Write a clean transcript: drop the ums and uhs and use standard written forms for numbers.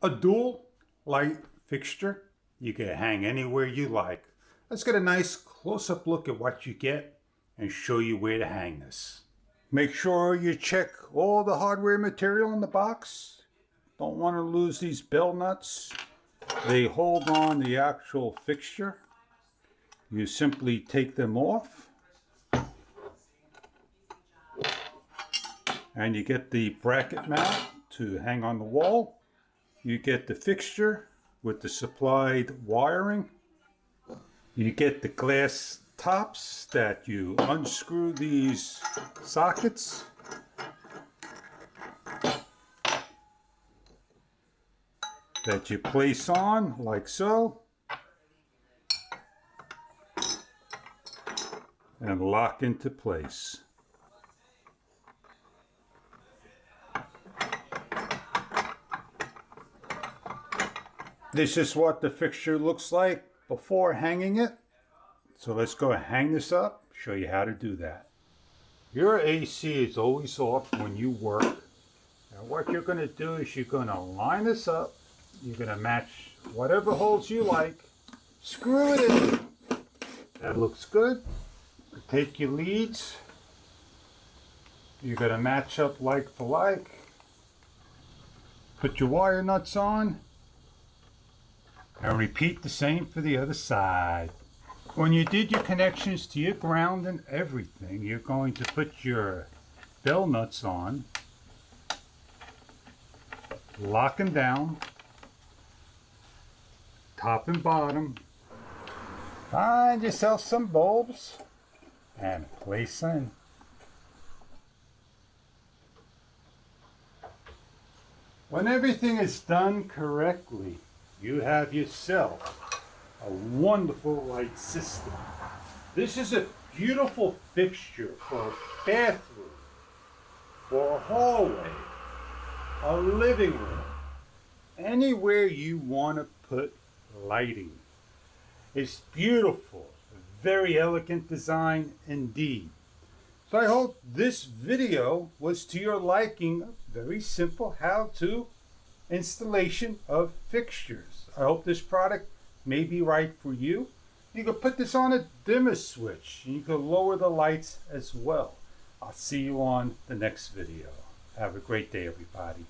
A dual light fixture you can hang anywhere you like. Let's get a nice close-up look at what you get and show you where to hang this. Make sure you check all the hardware material in the box. Don't want to lose these bell nuts. They hold on the actual fixture. You simply take them off and you get the bracket mount to hang on the wall. You get the fixture with the supplied wiring. You get the glass tops that you unscrew these sockets. That you place on like so. And lock into place. This is what the fixture looks like before hanging it. So let's go hang this up, show you how to do that. Your AC is always off when you work. Now what you're going to do is you're going to line this up. You're going to match whatever holes you like. Screw it in. That looks good. Take your leads. You're going to match up like for like. Put your wire nuts on. And repeat the same for the other side. When you did your connections to your ground and everything, you're going to put your bell nuts on. Lock them down. Top and bottom. Find yourself some bulbs and place in. When everything is done correctly, you have yourself a wonderful light system. This is a beautiful fixture for a bathroom, for a hallway, a living room, anywhere you want to put lighting. It's beautiful, very elegant design indeed. So I hope this video was to your liking. A very simple how-to installation of fixtures. I hope this product may be right for you. You can put this on a dimmer switch. You can lower the lights as well. I'll see you on the next video. Have a great day, everybody.